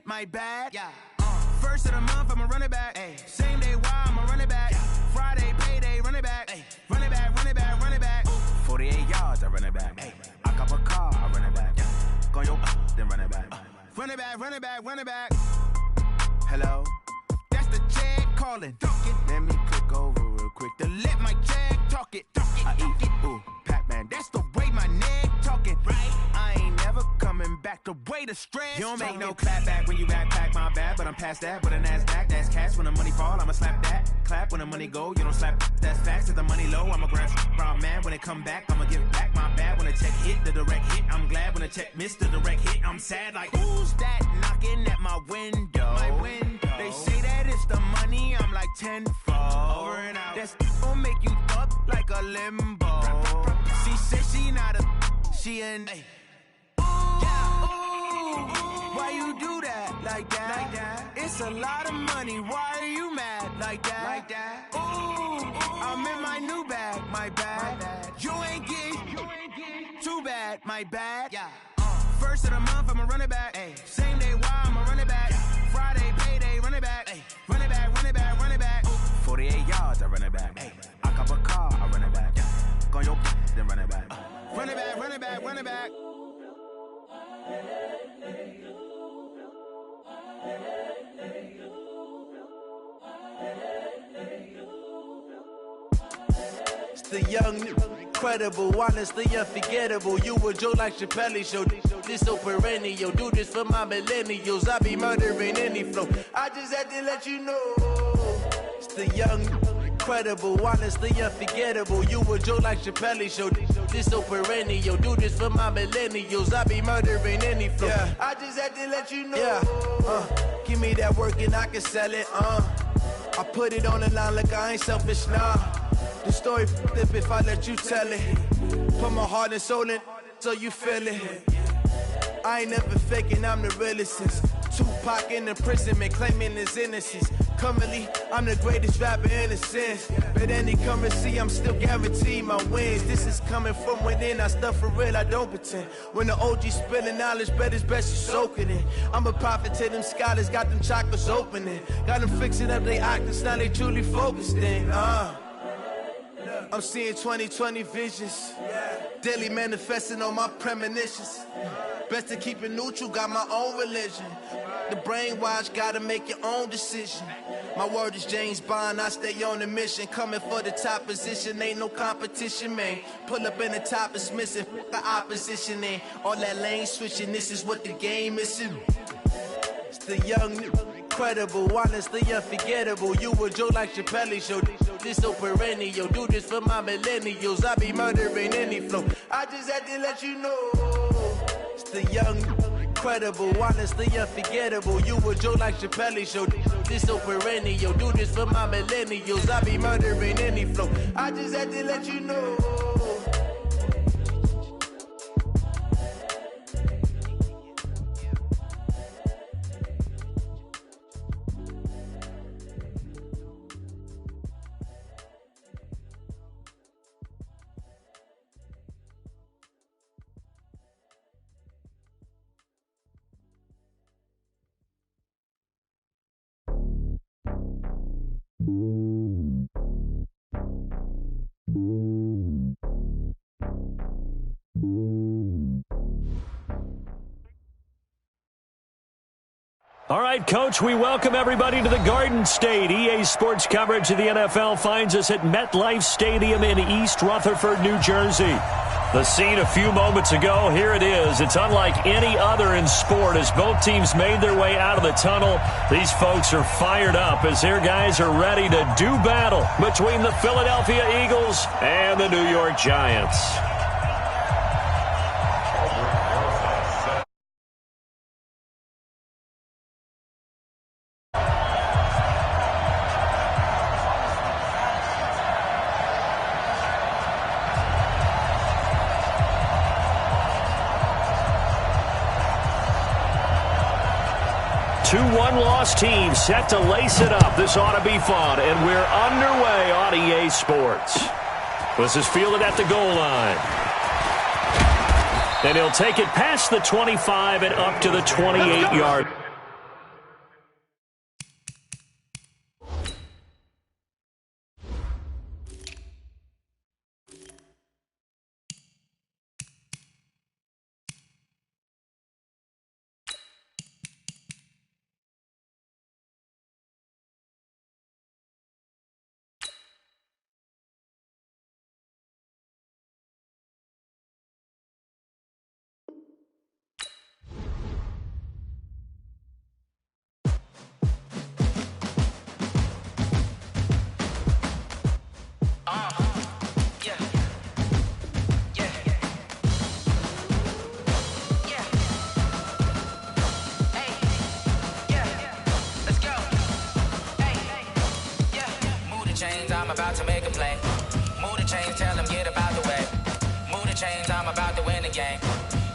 my bad. Yeah. First of the month, I'ma run it back. Ay. Same day, why I'ma run it back. Yeah. Friday, payday, run it back. Ay. Run it back, run it back, run it back. 48 yards, I run it back. Ay. I cop a car, I run it back. Yeah. Go yo, then run it back. Run it back, run it back, run it back. Hello, that's the check calling. Let me click over real quick to let my check talk it. I eat it, ooh, Pac-Man, that's the way my neck talking. Right, I ain't never coming back the way the stress. You don't make no clap back when you backpack, my bad, but I'm past that. With a NASDAQ, that's cash. When the money fall, I'ma slap that. Clap when the money go, you don't slap. That's facts. If the money low, I'ma grab brown man. When it come back, I'ma give back my bad. When the check hit, the direct hit. I'm glad when the check missed the direct hit. I'm sad like, who's that knocking at my window? My window. They say that it's the money, I'm like tenfold. Over and out. That's gon' make you up like a limbo. She said she not a, she an. Ay. Why you do that like that? Like that? It's a lot of money. Why are you mad like that? Like that? Ooh, I'm in my new bag, my bad. You ain't getting too bad, my bad. Yeah. First of the month, I'ma run it back. Ay. Same day, why I'ma run it back. Yeah. Friday, payday, run it back. Ay. Run it back, run it back, run it back. 48 yards, I run it back. Ay. I cop a car, I run it back. Yeah. Go yo, then run it back. Run it back, run it back, run it back. It's the young, incredible, honestly unforgettable. You a Joe like Chappelle show. This so perennial. Do this for my millennials. I be murdering any flow. I just had to let you know. It's the young, incredible, honestly unforgettable. You a Joe like Chappelle show. This so perennial. Do this for my millennials. I be murdering any flow. Yeah. I just had to let you know. Yeah. Give me that work and I can sell it. I put it on the line like I ain't selfish, nah. The story flip if I let you tell it. Put my heart and soul in so you feel it. I ain't never faking, I'm the realest since Tupac in imprisonment, claiming his innocence. Currently, I'm the greatest rapper in a sense. But any currency, I'm still guaranteed my wins. This is coming from within, I stuff for real, I don't pretend. When the OG spilling knowledge, bet it's best you soak it in. I'm a prophet to them scholars, got them chakras opening. Got them fixing up they octaves, now they truly focused in. I'm seeing 2020 visions. Daily manifesting on my premonitions. Best to keep it neutral, got my own religion. The brainwash, gotta make your own decision. My word is James Bond, I stay on the mission. Coming for the top position, ain't no competition, man. Pull up in the top is missing, the opposition in. All that lane switching, this is what the game is. It's the young, incredible, honestly unforgettable. You a Joe like Chappelle show. This so perennial. Do this for my millennials. I be murdering any flow. I just had to let you know. It's the young, incredible, honestly unforgettable. You a Joe like Chappelle show. This so perennial. Do this for my millennials. I be murdering any flow. I just had to let you know. All right, Coach, we welcome everybody to the Garden State. EA Sports coverage of the NFL finds us at MetLife Stadium in East Rutherford, New Jersey. The scene a few moments ago, here it is. It's unlike any other in sport as both teams made their way out of the tunnel. These folks are fired up as their guys are ready to do battle between the Philadelphia Eagles and the New York Giants. Two one-loss teams set to lace it up. This ought to be fun, and we're underway on EA Sports. This is fielded at the goal line. And he'll take it past the 25 and up to the 28-yard. about to make a play. Move the chains, tell them get about the way. Move the chains, I'm about to win the game.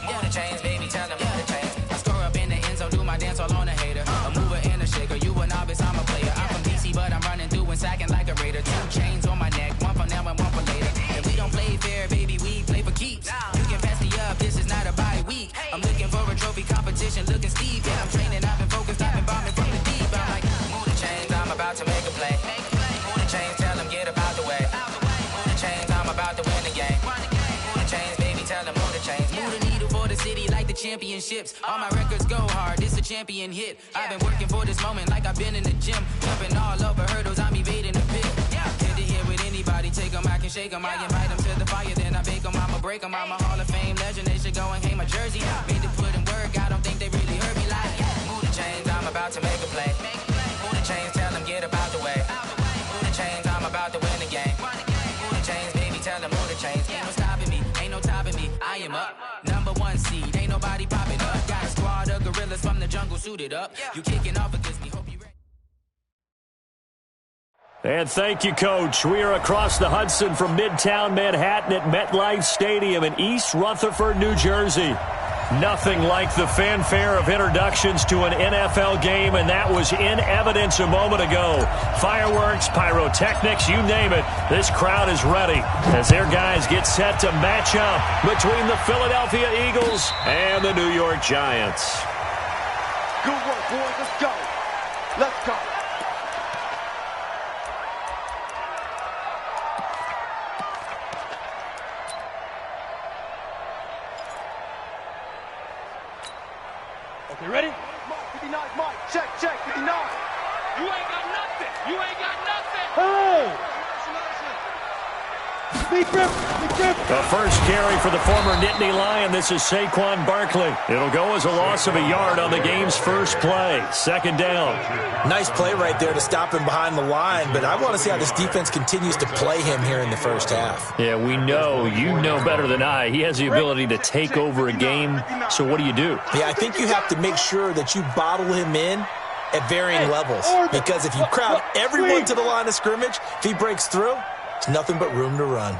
Move the chains, baby, tell them move the chains. I score up in the end zone, do my dance all on a hater. A mover and a shaker, you a novice, I'm a player. I'm from DC, but I'm running through and sacking like a raider. 2 chains on my neck, one for now and one for later. If we don't play fair, baby, we play for keeps. You can pass me up, this is not a bye week. I'm looking for a trophy competition, looking steep. Yeah, I'm training, I've been focused, I've been bombing from the deep. I'm like, move the chains, I'm about to make a play. Move the chains, tell them get about the way. Move the chains, I'm about to win the game. Move the chains, baby, tell them move the chains. Move the needle for the city like the championships. All my records go hard, this a champion hit. I've been working for this moment like I've been in the gym. Jumping all over hurdles, I'm evading the pit. Head to head with anybody, take them, I can shake them. I invite them to the fire, then I bake them. I'ma break them, I'm a Hall of Fame legend. They should go and hang my jersey. Made to put in work, I don't think they really heard me like, move the chains, I'm about to make a play. Move the chains, tell them get about the way. Move the chains, I'm about to win the game. Move the chains, baby, tell them move the chains. Ain't no stopping me, ain't no topping me. I am up, #1 seed, ain't nobody popping up. Got a squad of gorillas from the jungle suited up. You kicking off against me, hope you ready. And thank you, Coach. We are across the Hudson from Midtown Manhattan at MetLife Stadium in East Rutherford, New Jersey. Nothing like the fanfare of introductions to an NFL game, and that was in evidence a moment ago. Fireworks, pyrotechnics, you name it. This crowd is ready as their guys get set to match up between the Philadelphia Eagles and the New York Giants. Good work, boys. Let's go. Let's go. Okay, ready? Mike, 59, Mike. Check, 59. You ain't got nothing. You ain't got nothing. Hey! The first carry for the former Nittany Lion. This is Saquon Barkley. It'll go as a loss of a yard on the game's first play. Second down. Nice play right there to stop him behind the line, but I want to see how this defense continues to play him here in the first half. Yeah, we know. You know better than I. He has the ability to take over a game. So what do you do? Yeah, I think you have to make sure that you bottle him in at varying levels, because if you crowd everyone to the line of scrimmage, if he breaks through, there's nothing but room to run.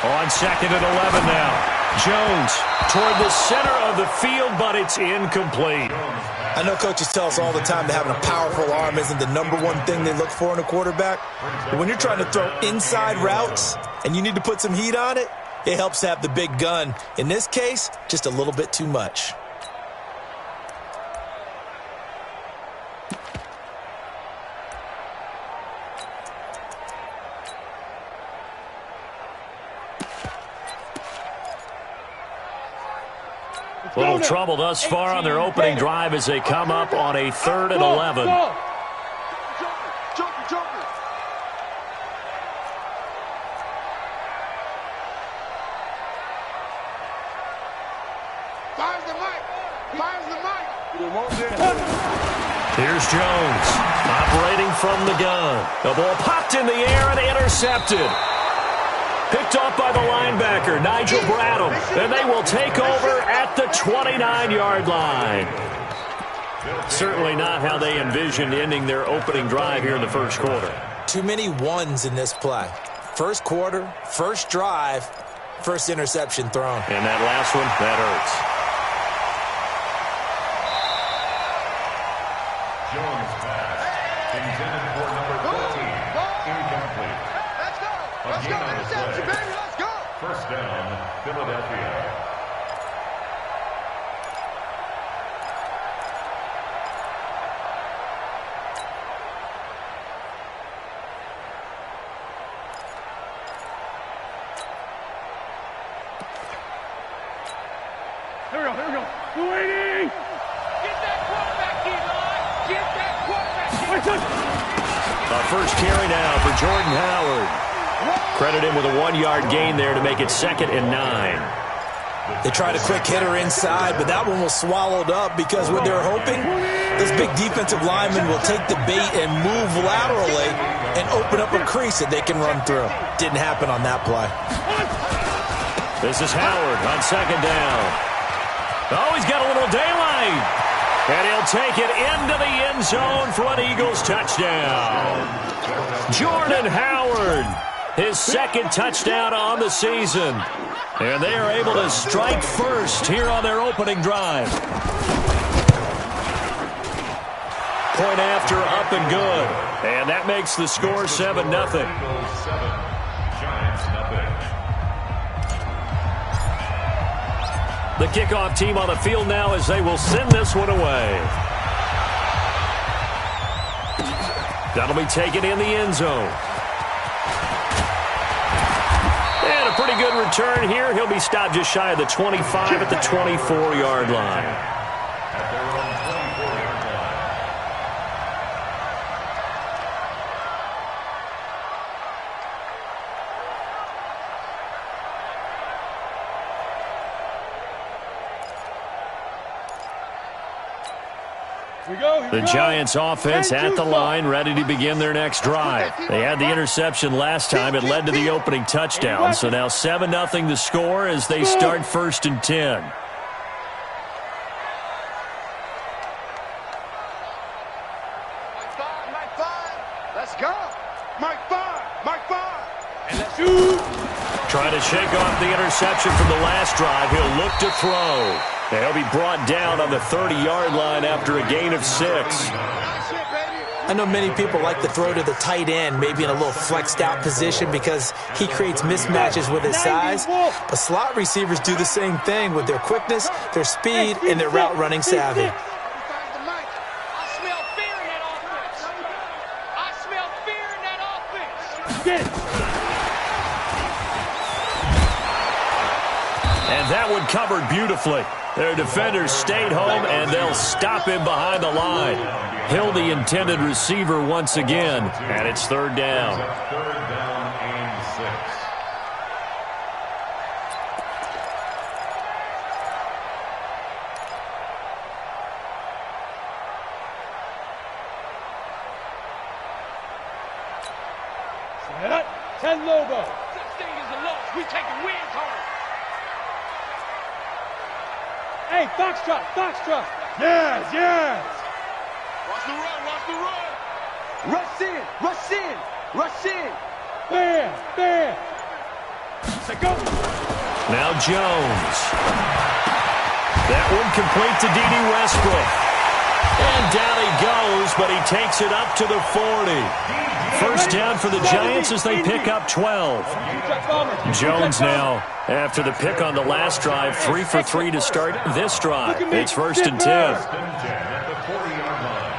On second and 11 now. Jones toward the center of the field, but it's incomplete. I know coaches tell us all the time that having a powerful arm isn't the #1 thing they look for in a quarterback. But when you're trying to throw inside routes and you need to put some heat on it, it helps to have the big gun. In this case, just a little bit too much. A little trouble thus far on their opening drive as they come up on a 3rd and 11. Joker. Fires the mic. Here's Jones operating from the gun. The ball popped in the air and intercepted. Picked off by the linebacker, Nigel Bradham. And they will take over at the 29-yard line. Certainly not how they envisioned ending their opening drive here in the first quarter. Too many ones in this play. First quarter, first drive, first interception thrown. And that last one, that hurts. Jones pass. Intended for number 14. Incomplete. Let's go. Interception, baby. Let's go. First down, Philadelphia. Here we go. Waiting. Get that quarterback, Eli. Get that quarterback. A first carry now for Jordan Howard. Credit him with a 1-yard gain there to make it 2nd and 9. They tried a quick hitter inside, but that one was swallowed up because what they're hoping, this big defensive lineman will take the bait and move laterally and open up a crease that they can run through. Didn't happen on that play. This is Howard on 2nd down. Oh, he's got a little daylight. And he'll take it into the end zone for an Eagles touchdown. Jordan Howard, his second touchdown on the season. And they are able to strike first here on their opening drive. Point after, up and good. And that makes the score 7-0. The kickoff team on the field now as they will send this one away. That'll be taken in the end zone. And a pretty good return here. He'll be stopped just shy of the 25 at the 24-yard line. The Giants offense at the line, ready to begin their next drive. They had the interception last time. It led to the opening touchdown. So now 7-0 the score as they start 1st and 10. Mike 5. Let's go. Mike 5. Mike 5. And let's shoot. Trying to shake off the interception from the last drive. He'll look to throw. And he'll be brought down on the 30-yard line after a gain of 6. I know many people like to throw to the tight end, maybe in a little flexed out position because he creates mismatches with his size. But slot receivers do the same thing with their quickness, their speed, and their route running savvy. I smell fear in that offense. I smell fear in that offense. Get it. And that one covered beautifully. Their defenders stayed home, and they'll stop him behind the line. Hill, the intended receiver once again, and it's 3rd down. 3rd down and 6. Set up. 10 Lobo. Such thing as a loss. We taking wins home. Hey, Foxtrot, Foxtrot. Yes, yes. Watch the run, watch the run. Rush in, rush in, rush in. Bam, bam. Say go. Now Jones. That one complete to D.D. Westbrook. And down he goes, but he takes it up to the 40. 1st down for the Giants as they pick up 12. Jones now, after the pick on the last drive, 3 for 3 to start this drive. It's 1st and 10. 1st and 10 at the 40-yard line.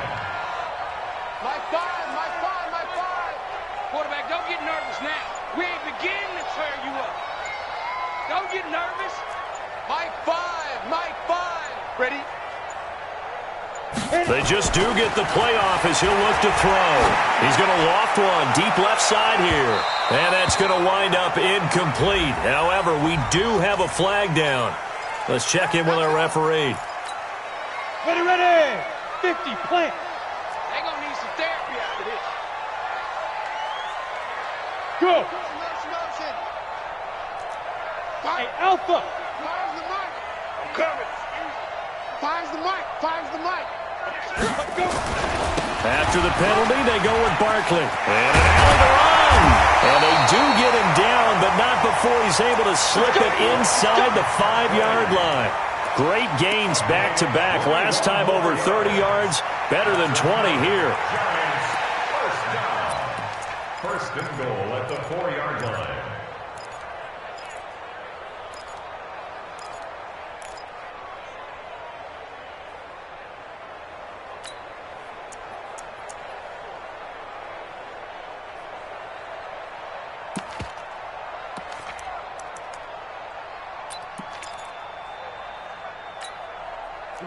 Mike 5, Mike 5, Mike 5. Quarterback, don't get nervous now. We ain't beginning to tear you up. Don't get nervous. Mike 5, Mike 5. Ready? They just do get the playoff as he'll look to throw. He's going to loft one deep left side here. And that's going to wind up incomplete. However, we do have a flag down. Let's check in with our referee. Ready, ready. 50, plant. They're going to need some therapy after this. Go. Motion. Hey, Alpha. Fire's the mic. I'm coming. Fire's the mic. Fire's the mic. Go. After the penalty, they go with Barkley. And an alley to run. And they do get him down, but not before he's able to slip it inside the 5-yard line. Great gains back-to-back. Last time over 30 yards, better than 20 here. Giants, 1st down. 1st and goal at the 4-yard line.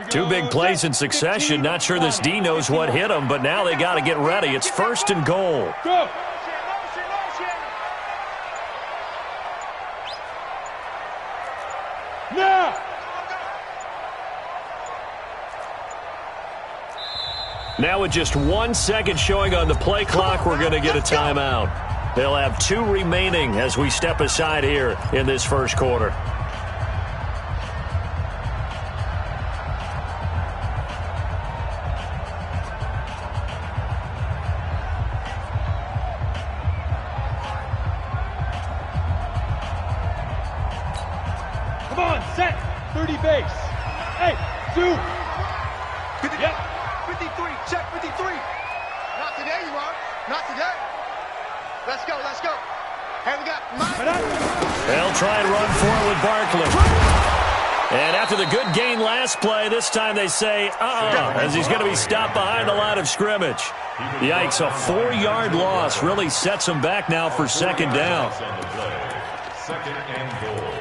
Two big plays in succession. Not sure this D knows what hit him, but now they got to get ready. It's 1st and goal. Go. Now. Now with just 1 second showing on the play clock, we're going to get a timeout. They'll have 2 remaining as we step aside here in this 1st quarter. set, 30 base. Hey, 2. 50, Yep. 53, check 53. Not today, you are. Not today. Let's go, let's go. Hey, we got They'll try and run for it with Barkley. And after the good gain last play, this time they say, as he's going to be stopped behind the line of scrimmage. Yikes, a 4-yard loss really sets him back now for second down. Second and goal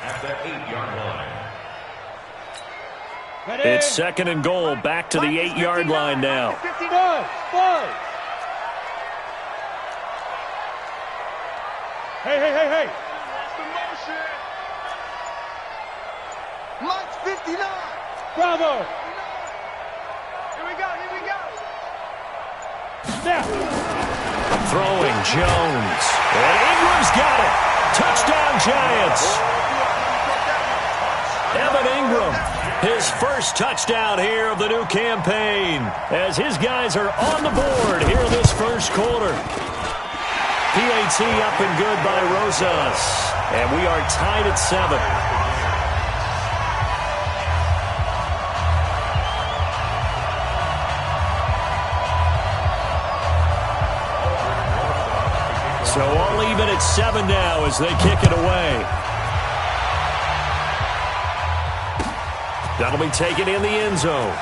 at the 8-yard line. It's second and goal, back to the 8-yard line now. 5. Hey. That's the motion. Mike's 59. Bravo. Here we go. Snap. Throwing Jones. And Ingram's got it. Touchdown, Giants. Evan Ingram, his first touchdown here of the new campaign, as his guys are on the board here in this first quarter. PAT up and good by Rosas. And we are tied at 7. So all even at 7 now as they kick it away. That'll be taken in the end zone.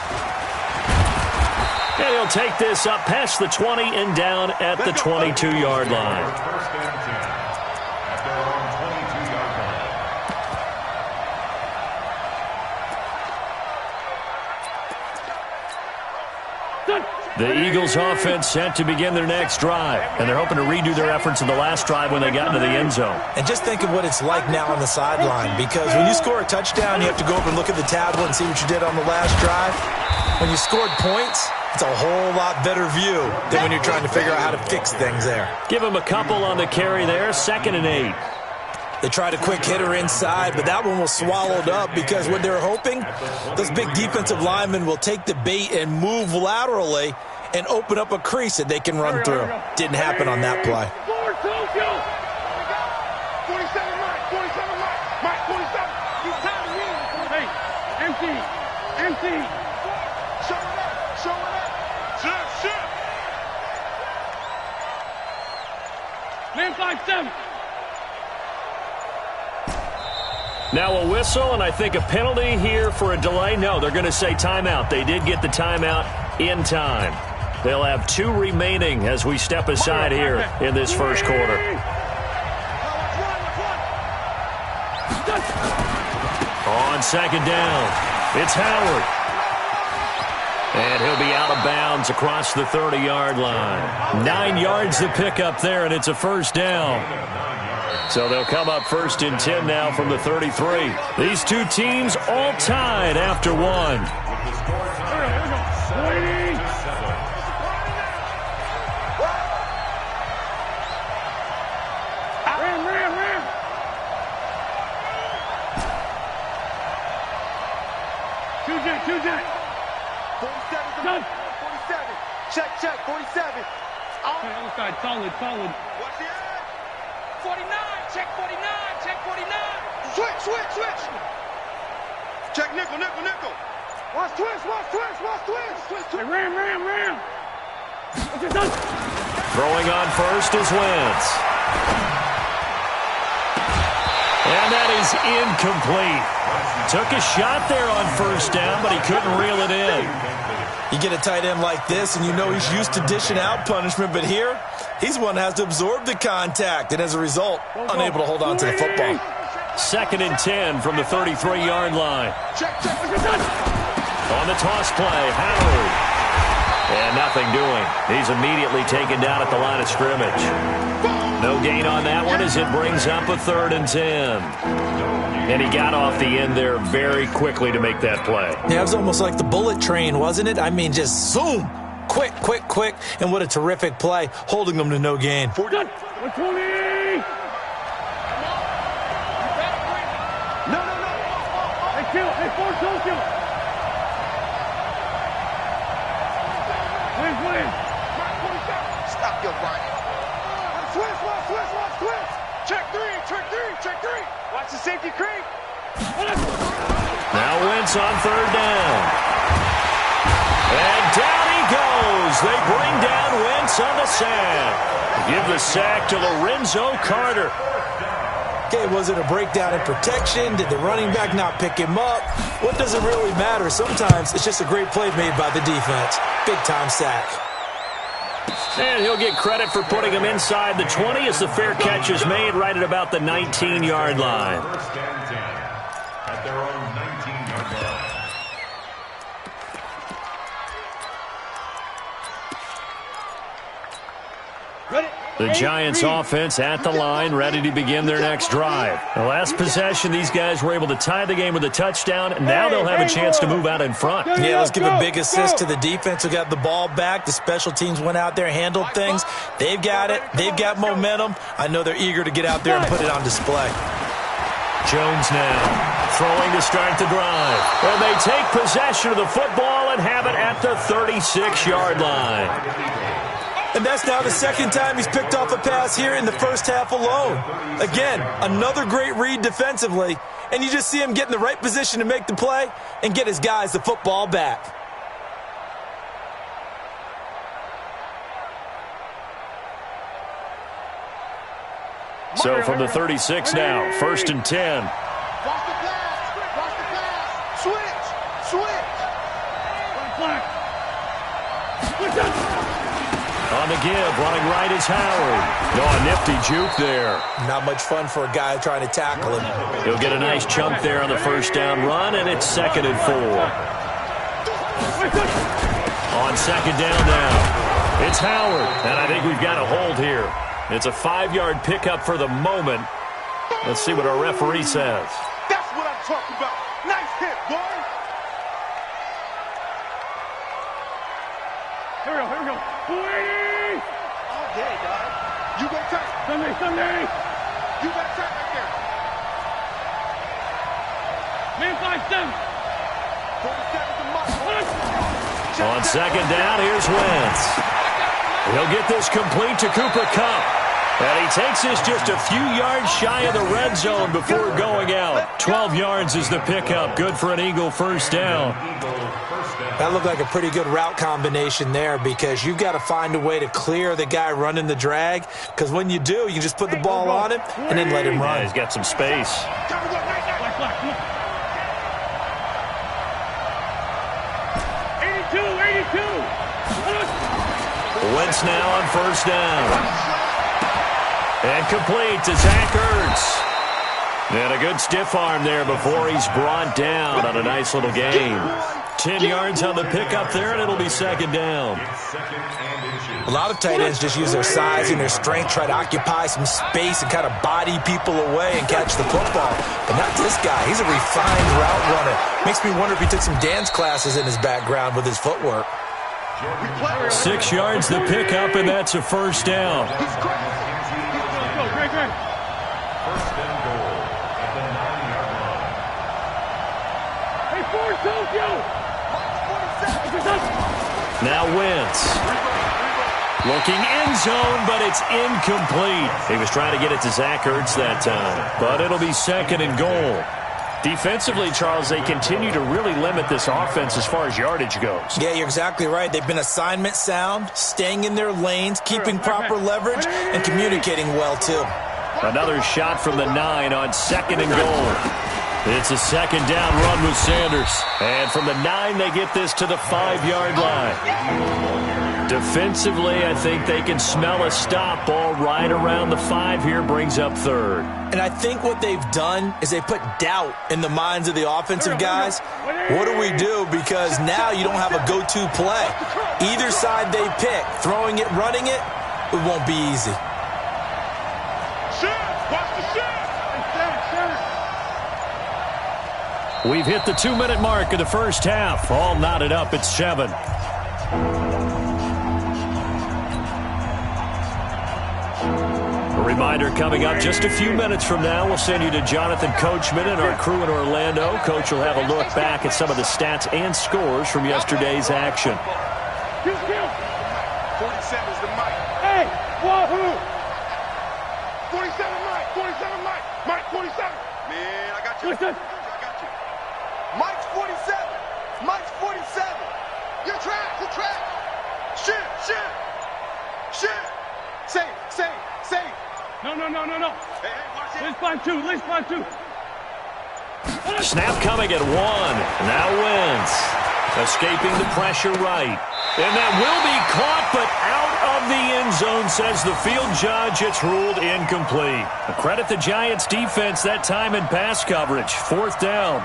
And he'll take this up past the 20 and down at the 22-yard line. First and 10 at their own 22-yard line. The Eagles offense set to begin their next drive, and they're hoping to redo their efforts in the last drive when they got into the end zone. And just think of what it's like now on the sideline, because when you score a touchdown, you have to go over and look at the tablet and see what you did on the last drive. When you scored points, it's a whole lot better view than when you're trying to figure out how to fix things there. Give him a couple on the carry there, 2nd and 8. They tried a quick hitter inside, but that one was swallowed up because what they're hoping, those big defensive linemen will take the bait and move laterally and open up a crease that they can run through. Didn't happen on that play. 47 Mike. 47 Mike. 47. You time to win. Hey, empty. Show it up. Shift. Man 5-7. Now a whistle, and I think a penalty here for a delay. No, they're going to say timeout. They did get the timeout in time. They'll have 2 remaining as we step aside here in this first quarter. On second down, it's Howard. And he'll be out of bounds across the 30-yard line. 9 yards to pick up there, and it's a first down. So they'll come up 1st and 10 now from the 33. These two teams all tied after 1. Ram. 2 Jack. 47. Done. 47. Check. 47. Okay, other side, solid. What's the end? 49. Check 49. Switch. Check nickel. Watch twist. Hey, Ram. Okay, done. Throwing on first is Wentz. And that is incomplete. Took a shot there on first down, but he couldn't reel it in. You get a tight end like this, and you know he's used to dishing out punishment, but here, he's one that has to absorb the contact, and as a result, unable to hold on to the football. 2nd and 10 from the 33-yard line. Check. On the toss play, Howard. And nothing doing. He's immediately taken down at the line of scrimmage. No gain on that one as it brings up a 3rd and 10. And he got off the end there very quickly to make that play. Yeah, it was almost like the bullet train, wasn't it? I mean, just zoom. Quick. And what a terrific play, holding them to no gain. 120. No. Hey, 4-2. Win. Stop your running. Watch twist. Check three. Watch the safety creep. Now Wentz on third down. And down he goes. They bring down Wentz on the sack. Give the sack to Lorenzo Carter. Okay, was it a breakdown in protection? Did the running back not pick him up? What does it really matter? Sometimes it's just a great play made by the defense. Big-time sack. And he'll get credit for putting him inside the 20 as the fair catch is made right at about the 19-yard line. First and 10 at their own 19-yard line. The Giants offense at the line, ready to begin their next drive. The last possession, these guys were able to tie the game with a touchdown, and now they'll have a chance to move out in front. Yeah, let's give a big assist to the defense who got the ball back. The special teams went out there, handled things. They've got it. They've got momentum. I know they're eager to get out there and put it on display. Jones now throwing to start the drive. And they take possession of the football and have it at the 36-yard line. And that's now the second time he's picked off a pass here in the first half alone. Again, another great read defensively. And you just see him get in the right position to make the play and get his guys the football back. So from the 36 now, first and 10. Watch the pass. Watch the pass. Switch. On the give, running right is Howard. Oh, a nifty juke there. Not much fun for a guy trying to tackle him. He'll get a nice chunk there on the first down run, and it's 2nd and 4. On second down now, it's Howard. And I think we've got a hold here. It's a 5-yard pickup for the moment. Let's see what our referee says. That's what I'm talking about. Nice hit, boy. Here we go. All day, dog. You go tight. Sunday. You got tight right there. Man 5-7. 47 to Mike. On second down, here's Wentz. He'll get this complete to Cooper Kupp. And he takes this just a few yards shy of the red zone before going out. 12 yards is the pickup. Good for an Eagle first down. That looked like a pretty good route combination there because you've got to find a way to clear the guy running the drag. Because when you do, you just put the ball on him and then let him run. Yeah, he's got some space. 82. Wentz now on first down. And complete to Zach Ertz. And a good stiff arm there before he's brought down on a nice little gain. 10 yards on the pickup there, and it'll be second down. A lot of tight ends just use their size and their strength, try to occupy some space and kind of body people away and catch the football. But not this guy. He's a refined route runner. Makes me wonder if he took some dance classes in his background with his footwork. 6 yards the pickup, and that's a first down. First and goal at the 9-yard line. Now Wentz. Looking end zone, but it's incomplete. He was trying to get it to Zach Ertz that time, but it'll be second and goal. Defensively, Charles, they continue to really limit this offense as far as yardage goes. Yeah, you're exactly right. They've been assignment sound, staying in their lanes, keeping proper leverage, and communicating well, too. Another shot from the 9 on second and goal. It's a second down run with Sanders. And from the 9, they get this to the 5-yard line. Defensively, I think they can smell a stop ball right around the 5 here, brings up third. And I think what they've done is they put doubt in the minds of the offensive guys. What do we do? Because now you don't have a go-to play. Either side they pick, throwing it, running it, it won't be easy. We've hit the 2-minute mark of the first half. All knotted up at 7. A reminder coming up just a few minutes from now. We'll send you to Jonathan Coachman and our crew in Orlando. Coach will have a look back at some of the stats and scores from yesterday's action. 47 is the mic. Hey, wahoo! 47 Mike, 47 Mike. Mike, 47. Man, I got you. No. Hey, watch it. Let's find two. Snap coming at 1. Now Wentz escaping the pressure right. And that will be caught, but out of the end zone, says the field judge. It's ruled incomplete. Credit the Giants' defense that time in pass coverage. 4th down.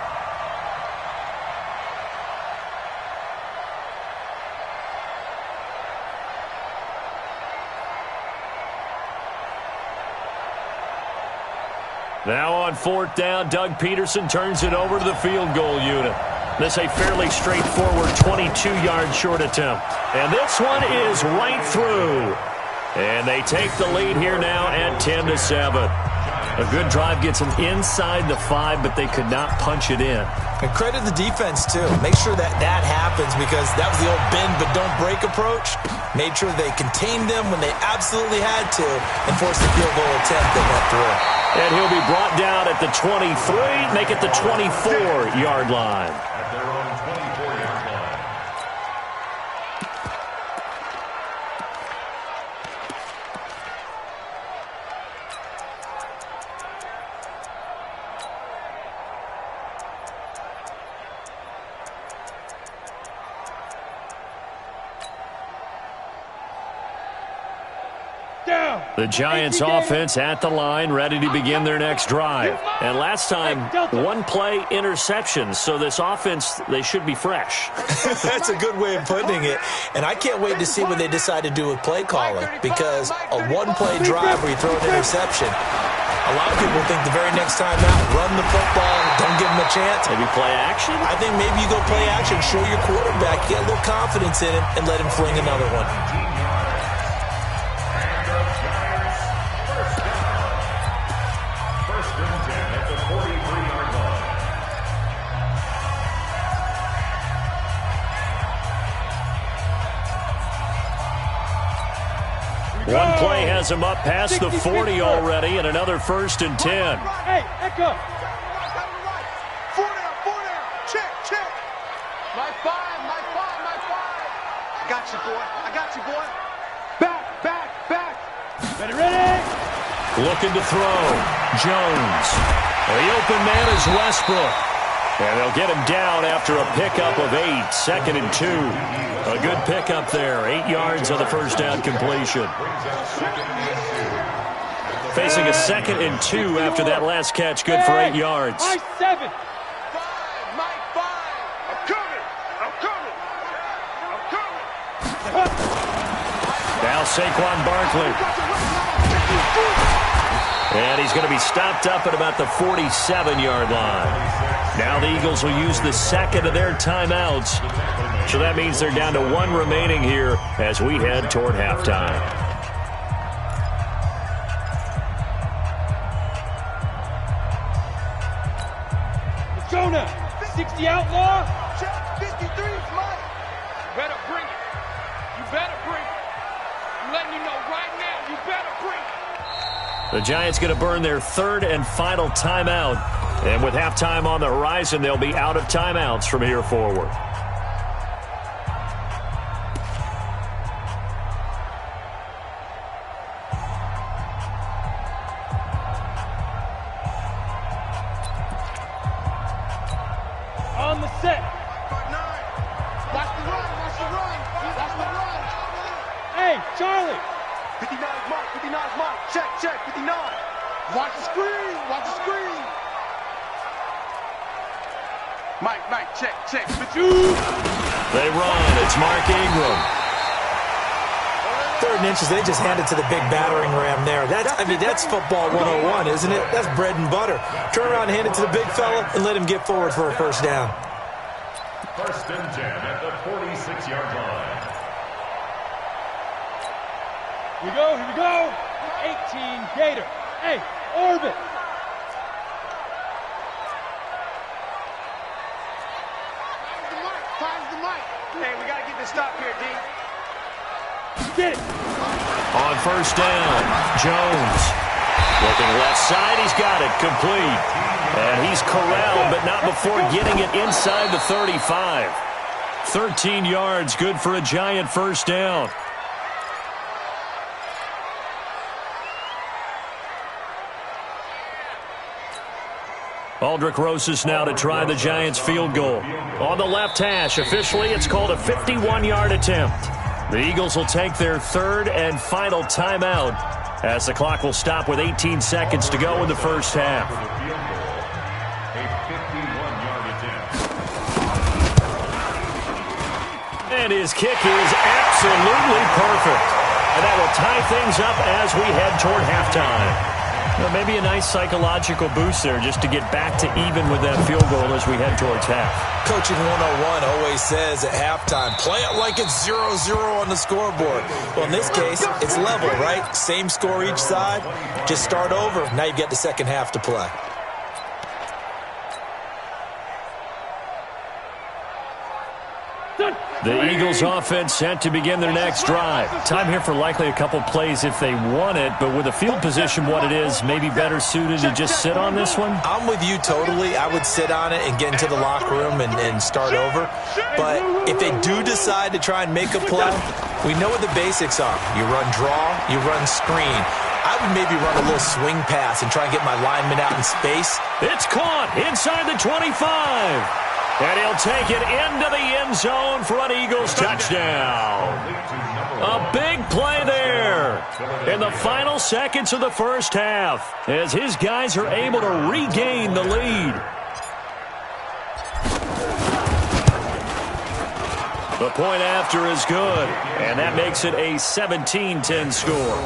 Now on 4th down, Doug Peterson turns it over to the field goal unit. This a fairly straightforward 22-yard short attempt. And this one is right through. And they take the lead here now at 10-7. A good drive gets them inside the 5, but they could not punch it in. And credit the defense, too. Make sure that happens, because that was the old bend but don't break approach. Made sure they contained them when they absolutely had to and forced the field goal attempt that went through. And he'll be brought down at the 23, make it the 24-yard line. At their own 24-yard line. The Giants offense at the line, ready to begin their next drive. And last time, 1-play interception, so this offense, they should be fresh. That's a good way of putting it. And I can't wait to see what they decide to do with play calling, because a 1-play drive where you throw an interception, a lot of people think the very next time out, run the football, don't give them a chance. Maybe play action? I think maybe you go play action, show your quarterback, get a little confidence in him, and let him fling another one. One play has him up past the 40 already, and another 1st and 10. Hey, Echo. 4 down. Check. My five. I got you, boy. Back. Ready. Looking to throw. Jones. The open man is Westbrook. And they'll get him down after a pickup of 8, 2nd and 2. A good pickup there, 8 yards on the first down completion. Facing a 2nd and 2 after that last catch, good for 8 yards. My 7. Mike 5. I'm coming. Now Saquon Barkley. And he's going to be stopped up at about the 47-yard line. Now the Eagles will use the 2nd of their timeouts. So that means they're down to 1 remaining here as we head toward halftime. Jonah, 60 outlaw. Check. 53 is mine. You better bring it. I'm letting you know right now, you better bring it. The Giants going to burn their 3rd and final timeout. And with halftime on the horizon, they'll be out of timeouts from here forward. On the set. Watch the run. Hey, Charlie. 59 is mine. Check. 59. Watch the screen. Mike, check. They run. It's Mark Ingram. 3rd and inches, they just hand it to the big battering ram there. That's football 101, isn't it? That's bread and butter. Turn around and hand it to the big fella and let him get forward for a 1st down. 1st and 10 at the 46-yard line. Here we go. 18 Gator. Hey, orbit. Time's the mic. Hey, we got to get this stop here, D. Get it. On 1st down, Jones. Looking left side, he's got it, complete. And he's corralled, but not before getting it inside the 35. 13 yards, good for a Giant 1st down. Aldrich Rosas now to try the Giants field goal. On the left hash, officially it's called a 51-yard attempt. The Eagles will take their third and final timeout as the clock will stop with 18 seconds to go in the first half. And his kick is absolutely perfect. And that will tie things up as we head toward halftime. Well, maybe a nice psychological boost there just to get back to even with that field goal as we head towards half. Coaching 101 always says at halftime, play it like it's 0-0 on the scoreboard. Well, in this case, it's level, right? Same score each side. Just start over. Now you get the second half to play. The Eagles offense set to begin their next drive. Time here for likely a couple plays if they want it, but with the field position what it is, maybe better suited to just sit on this one? I'm with you totally. I would sit on it and get into the locker room and start over. But if they do decide to try and make a play, we know what the basics are. You run draw, you run screen. I would maybe run a little swing pass and try and get my lineman out in space. It's caught inside the 25. And he'll take it into the end zone for an Eagles touchdown. A big play there in the final seconds of the first half as his guys are able to regain the lead. The point after is good, and that makes it a 17-10 score.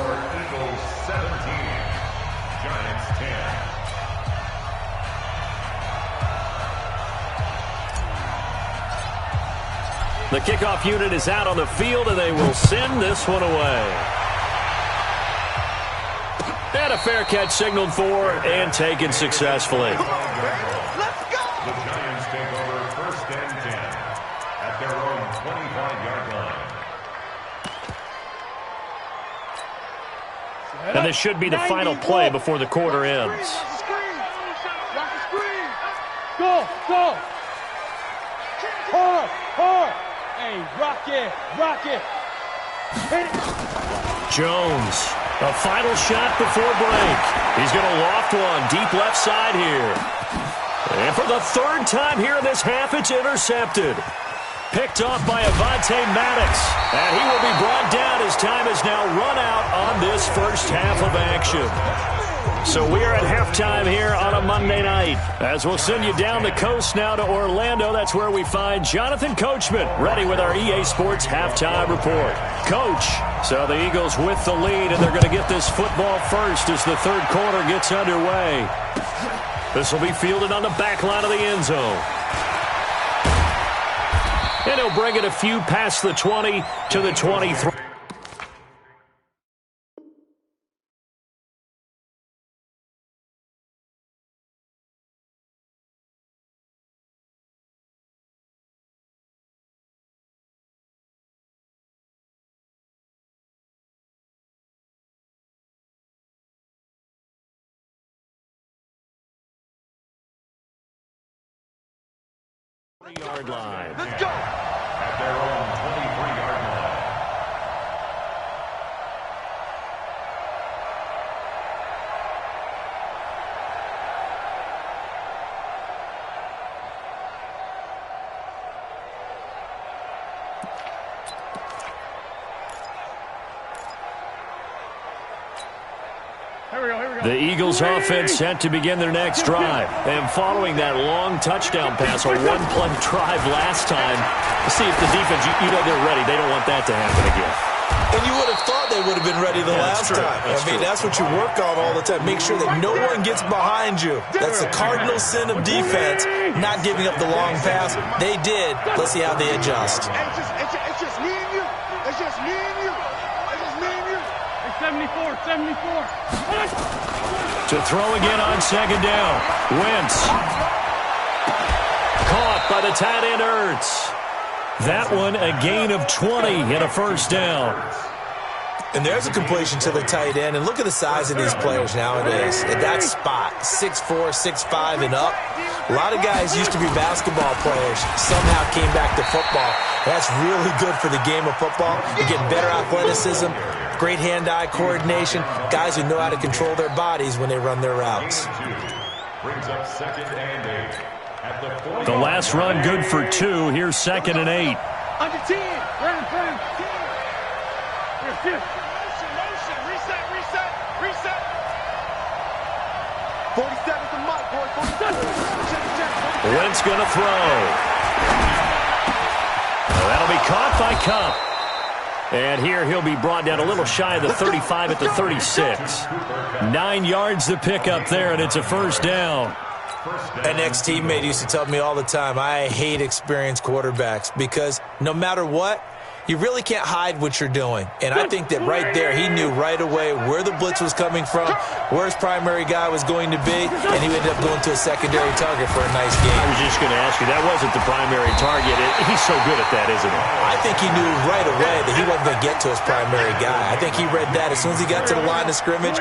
The kickoff unit is out on the field, and they will send this one away. And a fair catch signaled for and taken successfully. Let's go! The Giants take over first and 10 at their own 25-yard line. And this should be the final play before the quarter ends. Watch the screen. Go, go. Hard, hard. Hey, rock it, rock it. Hit it. Jones, a final shot before break. He's going to loft one deep left side here. And for the third time here in this half, it's intercepted. Picked off by Avonte Maddox. And he will be brought down as time is now run out on this first half of action. So we are at halftime here on a Monday night. As we'll send you down the coast now to Orlando. That's where we find Jonathan Coachman ready with our EA Sports halftime report. Coach, so the Eagles with the lead, and they're going to get this football first as the third quarter gets underway. This will be fielded on the back line of the end zone. And he'll bring it a few past the 20 to the 23. Yard line. Let's go. At their own 23-yard line. The Eagles offense set to begin their next drive. And following that long touchdown pass, a one-play drive last time, see if the defense, you know they're ready. They don't want that to happen again. And you would have thought they would have been ready the last time. That's what you work on all the time. Make sure that no one gets behind you. That's the cardinal sin of defense, not giving up the long pass. They did. Let's see how they adjust. It's just me and you. It's just me and you. It's just me and you. It's 74. To throw again on second down. Wentz. Caught by the tight end Ertz. That one a gain of 20 and a first down. And there's a completion to the tight end. And look at the size of these players nowadays. At that spot, 6'4", 6'5", and up. A lot of guys used to be basketball players, somehow came back to football. That's really good for the game of football. You get better athleticism, great hand-eye coordination, guys who know how to control their bodies when they run their routes. Brings up 2nd and 8. At the 40. The last run good for 2. Here's 2nd and 8. Under 10. Round 10. Motion. Reset. 47 to Mike, boys. 47. Wentz going to throw. That'll be caught by Cup. And here he'll be brought down a little shy of the 35 at the 36. 9 yards to pick up there, and it's a first down. An ex-teammate used to tell me all the time, I hate experienced quarterbacks because no matter what, you really can't hide what you're doing. And I think that right there, he knew right away where the blitz was coming from, where his primary guy was going to be, and he ended up going to a secondary target for a nice game. I was just going to ask you, that wasn't the primary target. He's so good at that, isn't he? I think he knew right away that he wasn't going to get to his primary guy. I think he read that as soon as he got to the line of scrimmage,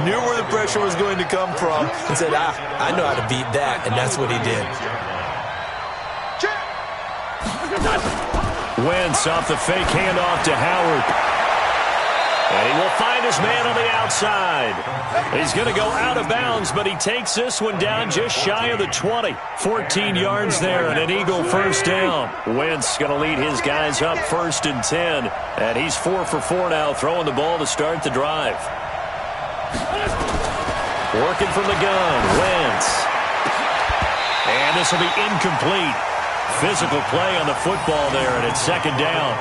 knew where the pressure was going to come from, and said, I know how to beat that, and that's what he did. Wentz off the fake handoff to Howard. And he will find his man on the outside. He's going to go out of bounds, but he takes this one down just shy of the 20. 14 yards there and an Eagle first down. Wentz going to lead his guys up 1st and 10. And he's 4 for 4 now, throwing the ball to start the drive. Working from the gun, Wentz. And this will be incomplete. Physical play on the football there, and it's 2nd down.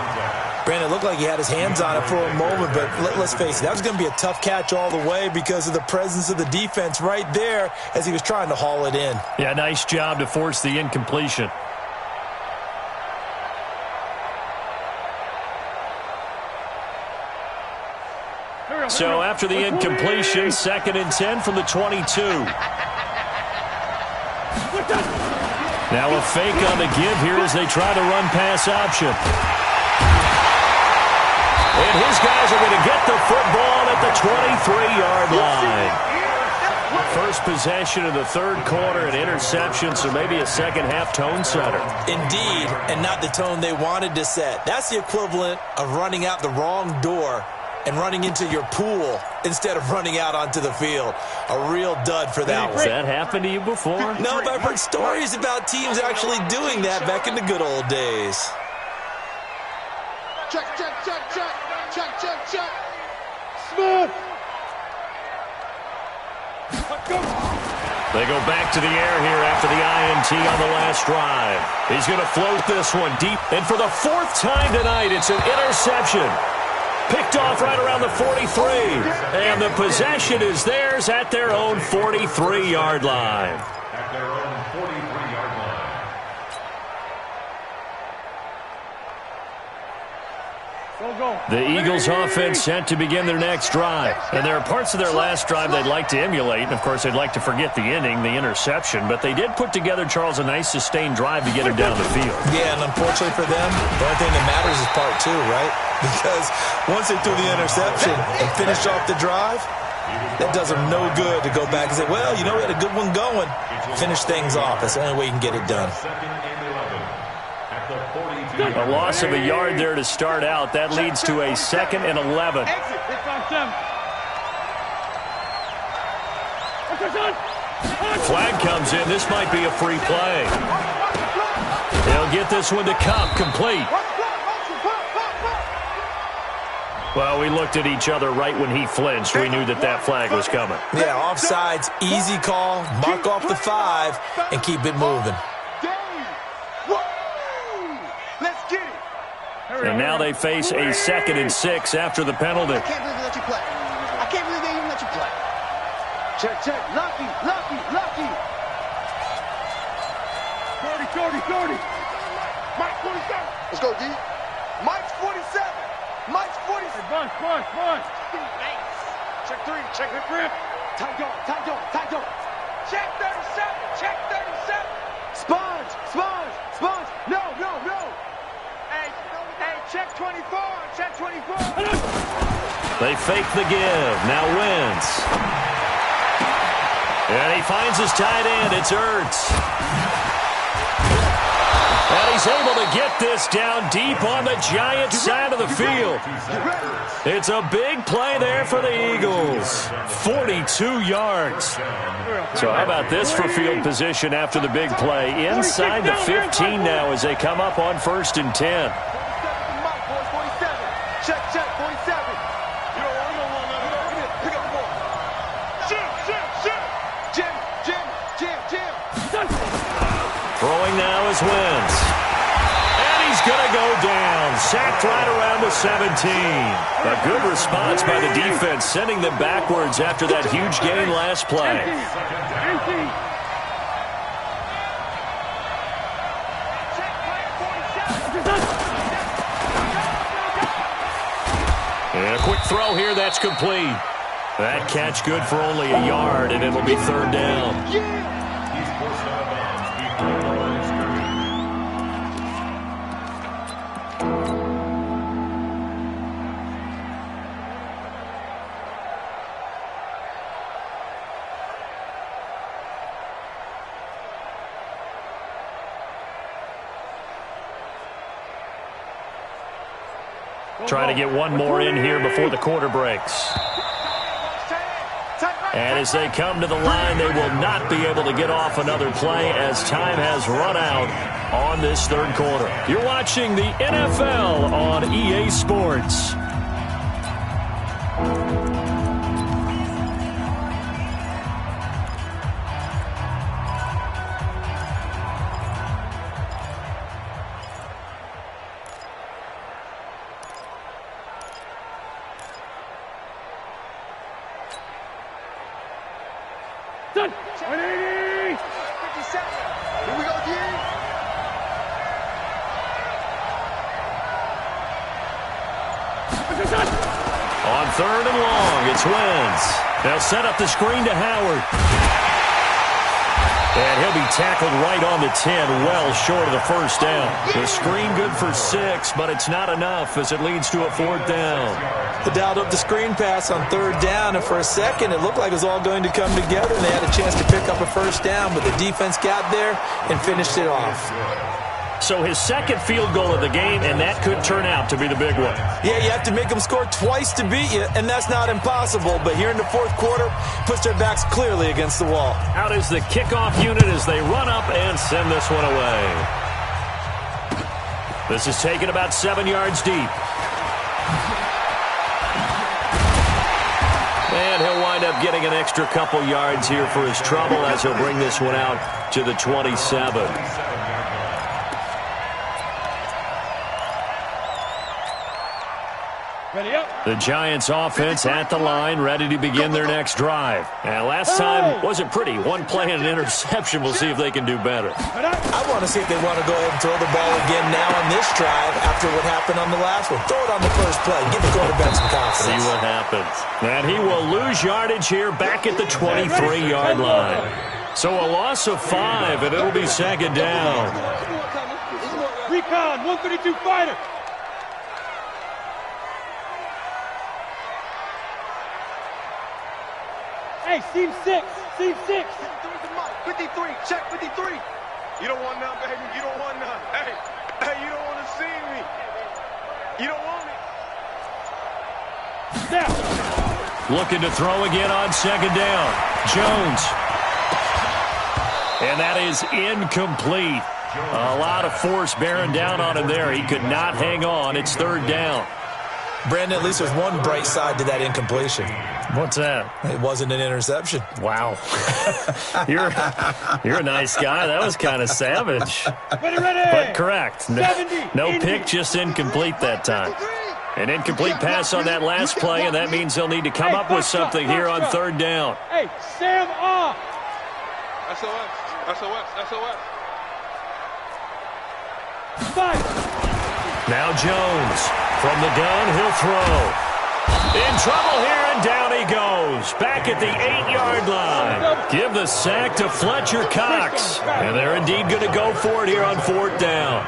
Brandon, it looked like he had his hands on it for a moment, but let's face it, that was going to be a tough catch all the way because of the presence of the defense right there as he was trying to haul it in. Yeah, nice job to force the incompletion. So after the incompletion, 2nd and 10 from the 22. Now a fake on the give here as they try to run pass option. And his guys are going to get the football at the 23-yard line. First possession of the 3rd quarter, an interception, so maybe a second-half tone setter. Indeed, and not the tone they wanted to set. That's the equivalent of running out the wrong door and running into your pool instead of running out onto the field. A real dud for that one. Has that happened to you before? No, but I've heard stories about teams actually doing that back in the good old days. Check. Smooth. They go back to the air here after the INT on the last drive. He's going to float this one deep. And for the 4th time tonight, it's an interception. Picked off right around the 43. And the possession is theirs at their own 43-yard line. At their own 43-yard line. The Eagles offense set to begin their next drive. And there are parts of their last drive they'd like to emulate. And, of course, they'd like to forget the ending, the interception. But they did put together, Charles, a nice sustained drive to get him down the field. Yeah, and unfortunately for them, the only thing that matters is part 2, right? Because once they threw the interception and finished off the drive, that does them no good to go back and say, well, you know, we had a good one going. Finish things off. That's the only way you can get it done. 2nd and 11. At the 42. A loss of a yard there to start out. That leads to a 2nd and 11. Flag comes in. This might be a free play. They'll get this one to Cup, complete. Well, we looked at each other right when he flinched. We knew that that flag was coming. Yeah, offsides, easy call, mark off the 5, and keep it moving. Let's get it. And now they face a 2nd and 6 after the penalty. I can't believe they let you play. I can't believe they even let you play. Check. Lucky. 40. Mike 47. Let's go, D. Mike's 47. Mike's 47. Bunch. Check 3. Tight door. Check 37. Sponge. No. Hey, check 24. They fake the give. Now Wentz. And he finds his tight end. It's Ertz. And he's able to get this down deep on the Giants' side of the field. It's a big play there for the Eagles. 42 yards. So how about this for field position after the big play? Inside the 15 now as they come up on 1st and 10. Check, 47. You don't want nothing. Pick up the ball. Jim. Throwing now is Wentz. And he's going to go down. Sacked right around the 17. A good response by the defense, sending them backwards after that huge gain last play. And a quick throw here, that's complete. That catch good for only a yard, and it'll be 3rd down. He's forced out of bounds before the line of scrimmage. Trying to get one more in here before the quarter breaks. And as they come to the line, they will not be able to get off another play as time has run out on this 3rd quarter. You're watching the NFL on EA Sports. Done. 180. 57. Here we go, G. On 3rd and long, it's Wentz. They'll set up the screen to Howard. And he'll be tackled right on the 10, well short of the 1st down. The screen good for 6, but it's not enough as it leads to a 4th down. They dialed up the screen pass on 3rd down, and for a second it looked like it was all going to come together, and they had a chance to pick up a 1st down, but the defense got there and finished it off. So his 2nd field goal of the game, and that could turn out to be the big one. Yeah, you have to make them score twice to beat you, and that's not impossible. But here in the 4th quarter, puts their backs clearly against the wall. Out is the kickoff unit as they run up and send this one away. This is taken about 7 yards deep. And he'll wind up getting an extra couple yards here for his trouble as he'll bring this one out to the 27. Ready up. The Giants offense at the line, ready to begin their next drive. And last time wasn't pretty. One play and an interception. We'll see if they can do better. I want to see if they want to go ahead and throw the ball again now on this drive after what happened on the last one. Throw it on the first play. Give the quarterback some confidence. See what happens. And he will lose yardage here back at the 23-yard line. So a loss of 5, and it'll be 2nd down. Recon, 132 fighter. Hey, seam 6. 53, check 53. You don't want none, baby. You don't want none. Hey, you don't want to see me. You don't want it. Down. Looking to throw again on 2nd down. Jones. And that is incomplete. A lot of force bearing down on him there. He could not hang on. It's 3rd down. Brandon, at least there's one bright side to that incompletion. What's that? It wasn't an interception. Wow. You're a nice guy. That was kind of savage. Ready. But correct. No pick, just incomplete that time. An incomplete pass on that last play, and that means they'll need to come up with something here on 3rd down. Hey, Sam off. SOS. Fight. Now Jones. From the gun, he'll throw. In trouble here, and down he goes. Back at the 8-yard line. Give the sack to Fletcher Cox. And they're indeed going to go for it here on 4th down.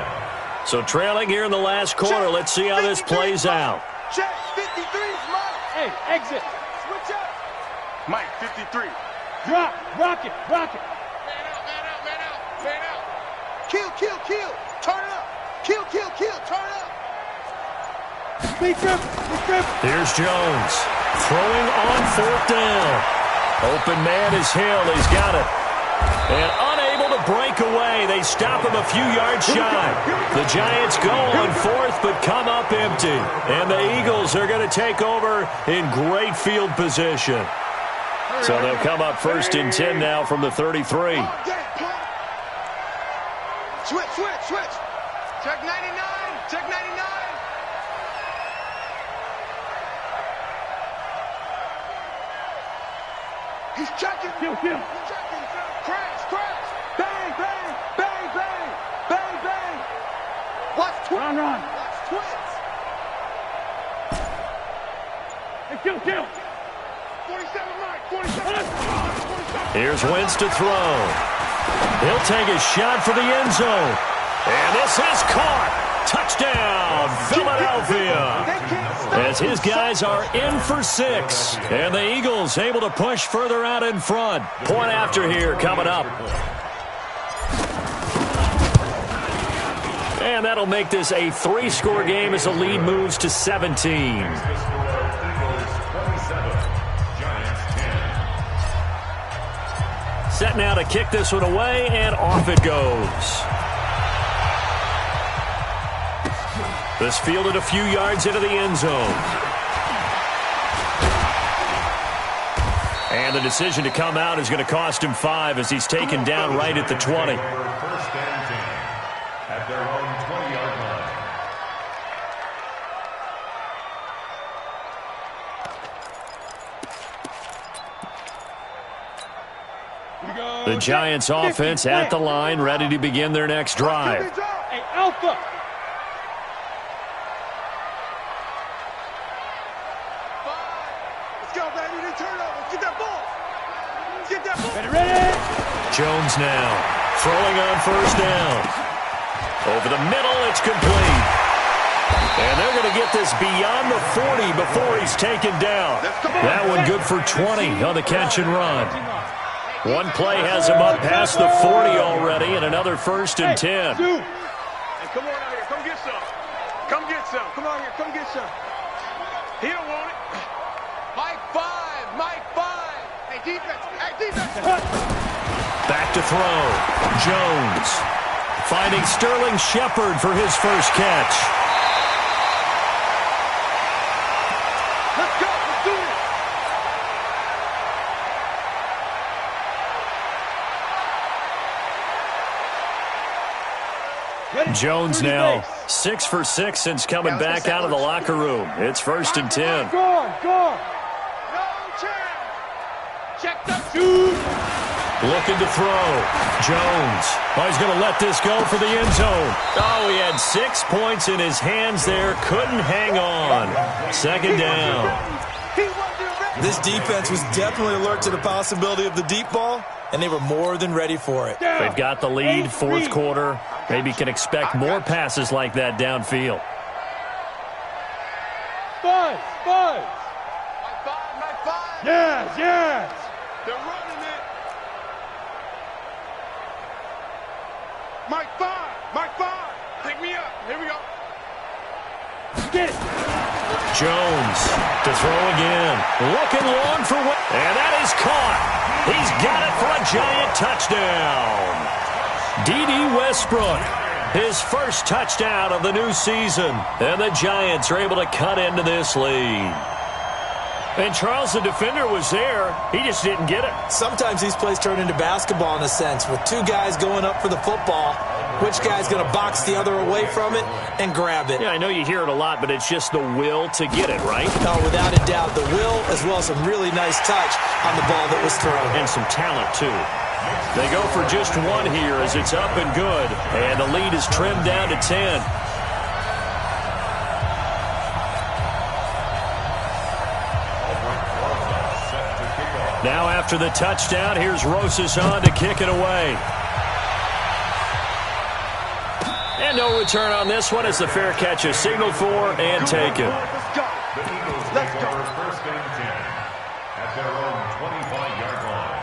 So trailing here in the last quarter, let's see how this plays out. Check, 53 is Mike. Hey, exit. Switch up. Mike, 53. Drop. Rocket. Man out. Kill. Turn it up. Kill, kill, kill. Turn it up. Here's Jones. Throwing on 4th down. Open man is Hill. He's got it. And unable to break away. They stop him a few yards shy. The Giants go on 4th but come up empty. And the Eagles are going to take over in great field position. So they'll come up 1st and 10 now from the 33. Switch, switch, switch. Check 99. Check 99. He's checking. Kill, kill. He's checking. Crash, crash. Bang, bang, bang, bang, bang, bang. Watch twins. Run, run. Watch twins. Hey, kill, kill. 47, Mike. 47. 47. Here's Wentz to throw. He'll take a shot for the end zone. And this is caught. Touchdown, Philadelphia. As his guys are in for 6. And the Eagles able to push further out in front. Point after here coming up. And that'll make this a 3-score game as the lead moves to 17. Set now to kick this one away, and off it goes. This fielded a few yards into the end zone. And the decision to come out is going to cost him 5 as he's taken down right at the 20. 1st and 10 at their own 20-yard line. The Giants offense at the line, ready to begin their next drive. Hey, Alpha. Let's go, baby. They turn over. Let's get that ball. Let's get that ball. Ready. Jones now throwing on 1st down. Over the middle, it's complete. And they're going to get this beyond the 40 before he's taken down. That one good for 20 on the catch and run. One play has him up past the 40 already, and another 1st and 10. Hey, come on out here. Come get some. Come get some. Come on here. Come get some. He don't want it. Mike 5. Mike 5. Hey, defense. Hey, defense. Back to throw. Jones finding Sterling Shepard for his first catch. Let's go. Let's do it. Jones now 6 for 6 since coming back out of the locker room. It's 1st and 10. Go on. No chance. Check the shoot. Looking to throw. Jones. Oh, he's going to let this go for the end zone. Oh, he had 6 points in his hands there. Couldn't hang on. 2nd down. This defense was definitely alert to the possibility of the deep ball, and they were more than ready for it. They've got the lead, 4th quarter. Maybe can expect more passes like that downfield. Buzz. My 5. Yes. They're running it. Mike 5. Pick me up. Here we go. Get it. Jones to throw again. Looking long for what? And that is caught. He's got it for a giant touchdown. D.D. Westbrook, his first touchdown of the new season. And the Giants are able to cut into this lead. And Charles, the defender, was there. He just didn't get it. Sometimes these plays turn into basketball in a sense, with 2 guys going up for the football. Which guy's going to box the other away from it and grab it? Yeah, I know you hear it a lot, but it's just the will to get it, right? Oh, without a doubt. The will, as well as some really nice touch on the ball that was thrown. And some talent, too. They go for just 1 here as it's up and good. And the lead is trimmed down to 10. Now after the touchdown, here's Rosas on to kick it away. And no return on this one as the fair catch is signaled for and taken. The Eagles take over 1st and 10 at their own 25-yard line.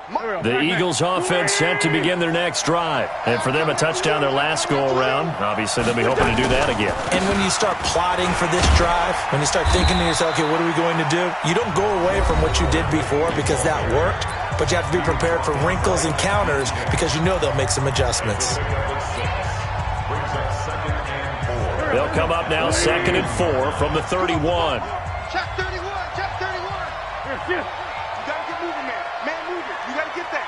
The Eagles offense set to begin their next drive. And for them, a touchdown their last go-around. Obviously, they'll be hoping to do that again. And when you start plotting for this drive, when you start thinking to yourself, okay, what are we going to do? You don't go away from what you did before because that worked, but you have to be prepared for wrinkles and counters because you know they'll make some adjustments. They'll come up now 2nd and 4 from the 31. Check 31, check 31. You got to get moving, man. Man moving. You got to get that.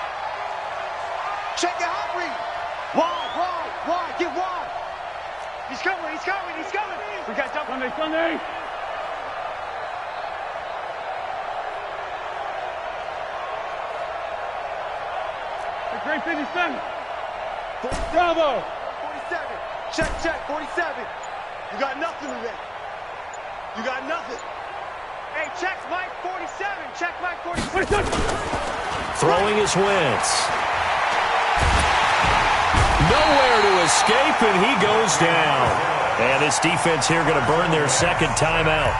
Check your hot read. Wide, get wide. He's coming. We got jump Sunday. Great 57. Bravo. 47. Check, 47. You got nothing with that. You got nothing. Hey, check Mike 47. Check Mike 47. Throwing his Wentz. Nowhere to escape, and he goes down. And this defense here going to burn their second timeout.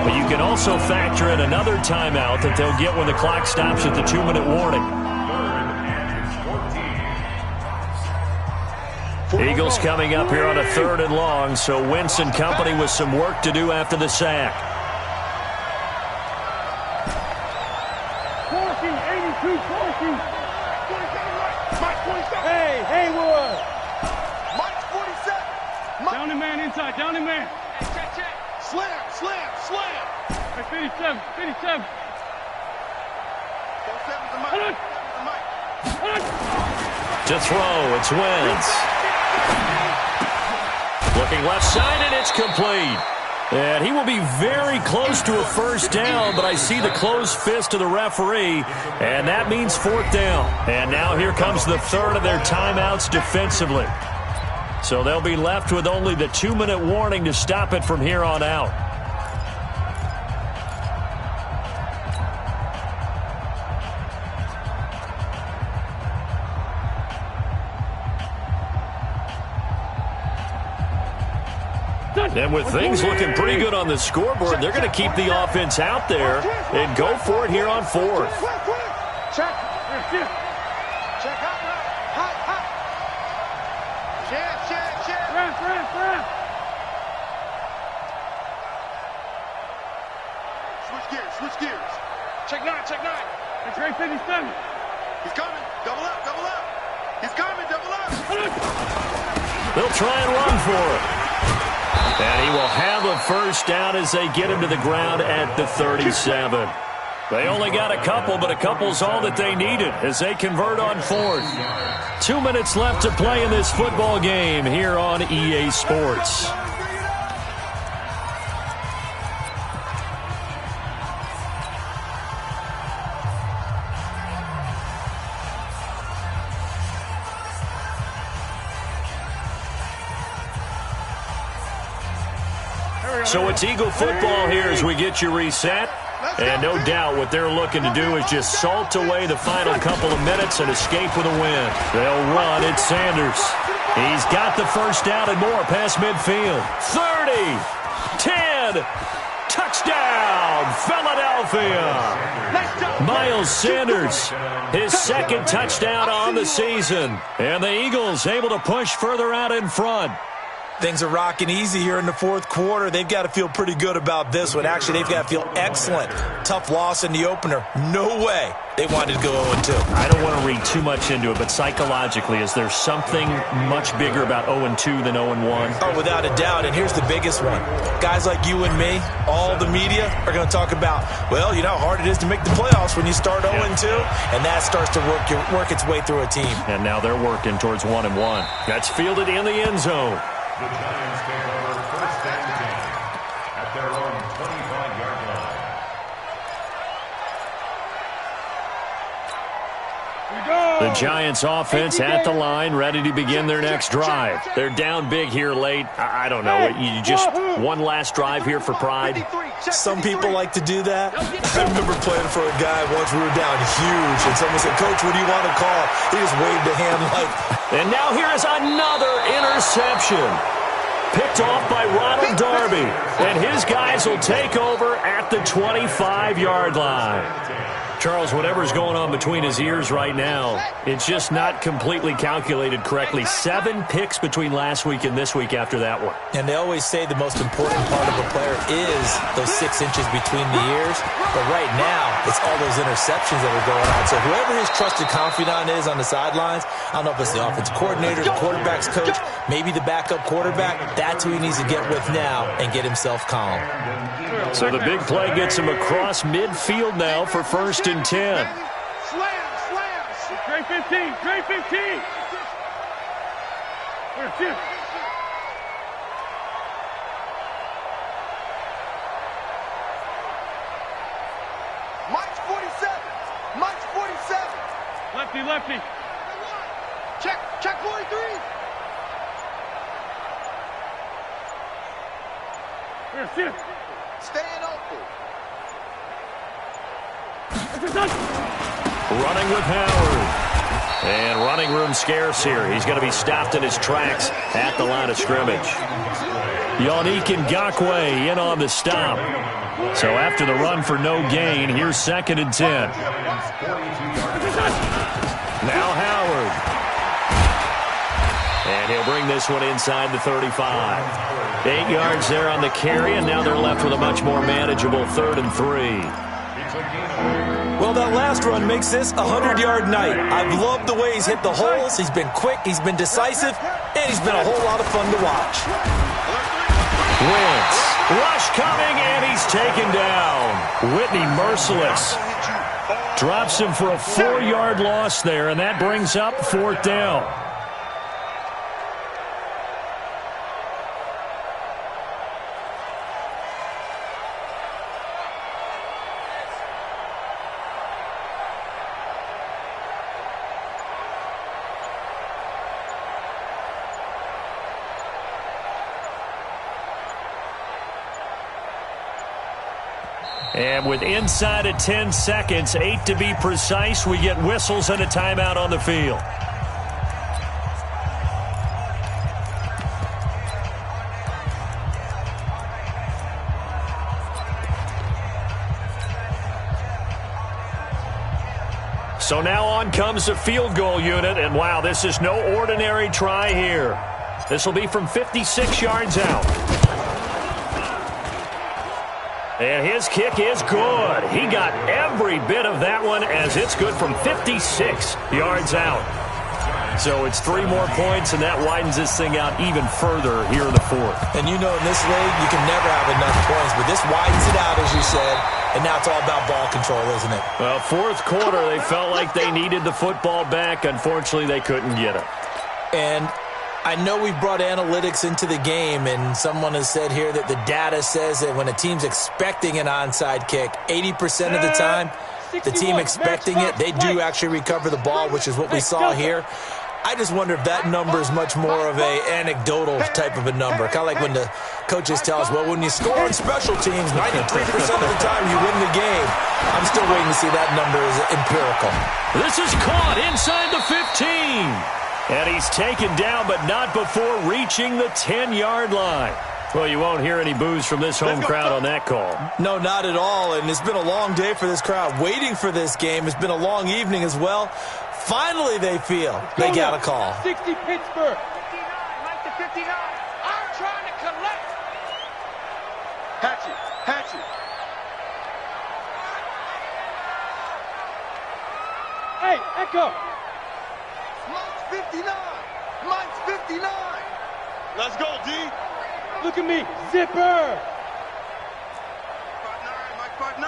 But you can also factor in another timeout that they'll get when the clock stops at the 2-minute warning. Eagles coming up here on a 3rd and long, so Wentz and company with some work to do after the sack. 82, 47. Mike 47. Hey, Haywood. Mike 47. Down the man inside, down the man. Hey, check. Slam. Hey, 57. 47's the Mike. To throw, it's Wentz. Looking left side, and it's complete. And he will be very close to a first down, but I see the closed fist of the referee, and that means 4th down. And now here comes the 3rd of their timeouts defensively. So they'll be left with only the 2-minute warning to stop it from here on out. And with things looking pretty good on the scoreboard, they're going to keep the offense out there and go for it here on 4th. Check. Hot. Check. Ref. Switch gears. Check 9. It's right 57. He's coming. Double up. He's coming. Double up. They'll try and run for it. And he will have a first down as they get him to the ground at the 37. They only got a couple, but a couple's all that they needed as they convert on 4th. 2 minutes left to play in this football game here on EA Sports. So it's Eagle football here as we get you reset. And no doubt what they're looking to do is just salt away the final couple of minutes and escape with a win. They'll run. It's Sanders. He's got the first down and more past midfield. 30, 10, touchdown, Philadelphia. Miles Sanders, his 2nd touchdown on the season. And the Eagles able to push further out in front. Things are rocking easy here in the 4th quarter. They've got to feel pretty good about this one. Actually, they've got to feel excellent. Tough loss in the opener. No way they wanted to go 0-2. I don't want to read too much into it, but psychologically, is there something much bigger about 0-2 than 0-1? Oh, without a doubt, and here's the biggest one. Guys like you and me, all the media, are going to talk about, well, you know how hard it is to make the playoffs when you start 0-2, and that starts to work its way through a team. And now they're working towards 1-1. That's fielded in the end zone. The Giants take over 1st and 10 at their own 25-yard line. The Giants offense at the line, ready to begin their next drive. They're down big here late. I don't know. You just one last drive here for pride. Some people like to do that. I remember playing for a guy once. We were down huge, and someone said, "Coach, what do you want to call?" He just waved a hand like. And now here is another interception. Picked off by Ronald Darby. And his guys will take over at the 25-yard line. Charles, whatever's going on between his ears right now, it's just not completely calculated correctly. 7 picks between last week and this week after that one. And they always say the most important part of a player is those 6 inches between the ears. But right now, it's all those interceptions that are going on. So whoever his trusted confidant is on the sidelines, I don't know if it's the offensive coordinator, the quarterback's coach, maybe the backup quarterback, that's who he needs to get with now and get himself calm. So the big play gets him across midfield now for 1st and 10. Slam, slam. Trey 15, Trey 15. Where's this? Mike's 47. Mike's 47. Lefty, lefty. Check 43. Where's this? Staying open. Running with Howard. And running room scarce here. He's going to be stopped in his tracks at the line of scrimmage. Yannick Ngakoue in on the stop. So after the run for no gain, here's 2nd and 10. Now Howard. And he'll bring this one inside the 35. 8 yards there on the carry, and now they're left with a much more manageable 3rd and 3. Well, that last run makes this a 100-yard night. I've loved the way he's hit the holes. He's been quick, he's been decisive, and he's been a whole lot of fun to watch. Wentz. Rush coming, and he's taken down. Whitney merciless. Drops him for a 4-yard loss there, and that brings up 4th down. And with inside of 10 seconds, 8 to be precise, we get whistles and a timeout on the field. So now on comes the field goal unit, and wow, this is no ordinary try here. This will be from 56 yards out. And his kick is good. He got every bit of that one as it's good from 56 yards out. So it's 3 more points, and that widens this thing out even further here in the 4th. And you know in this league, you can never have enough points, but this widens it out, as you said, and now it's all about ball control, isn't it? Well, 4th quarter, they felt like they needed the football back. Unfortunately, they couldn't get it. And I know we've brought analytics into the game, and someone has said here that the data says that when a team's expecting an onside kick, 80% of the time, the team expecting it, they do actually recover the ball, which is what we saw here. I just wonder if that number is much more of a anecdotal type of a number. Kind of like when the coaches tell us, well, when you score on special teams, 93% of the time you win the game. I'm still waiting to see that number is empirical. This is caught inside the 15. And he's taken down, but not before reaching the 10-yard line. Well, you won't hear any boos from this home crowd on that call. No, not at all, and it's been a long day for this crowd. Waiting for this game. It's been a long evening as well. Finally, they feel they got a call. 60 Pittsburgh. 59, Mike to 59. I'm trying to collect. Hatchet. Hey, Echo. Mike's 59. Let's go, D. Look at me. Zipper. Mike 5'9".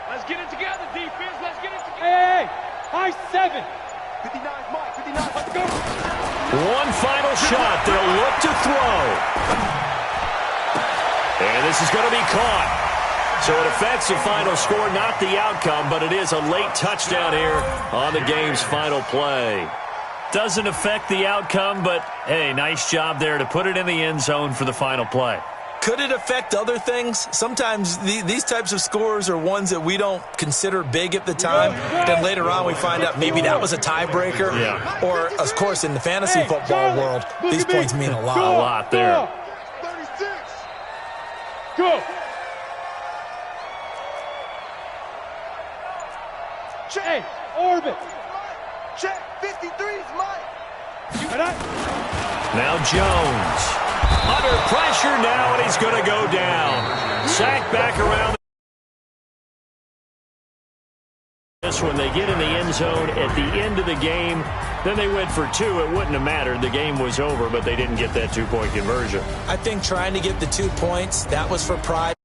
Let's get it together, defense. Let's get it together. Hey. High 7. 59, Mike. 59. Let's go. One final shot. They'll look to throw. And this is going to be caught. So it affects the final score, not the outcome, but it is a late touchdown here on the game's final play. Doesn't affect the outcome, but, hey, nice job there to put it in the end zone for the final play. Could it affect other things? Sometimes these types of scores are ones that we don't consider big at the time. Then later on we find out maybe that was a tiebreaker. Yeah. Or, of course, in the fantasy football world, these points mean a lot. A lot there. 36. Go. Check. Hey, orbit. Check. 53's Mike. Now Jones. Under pressure now, and he's going to go down. Sacked back around. This when they get in the end zone at the end of the game, then they went for two. It wouldn't have mattered. The game was over, but they didn't get that 2-point conversion. I think trying to get the 2 points, that was for pride.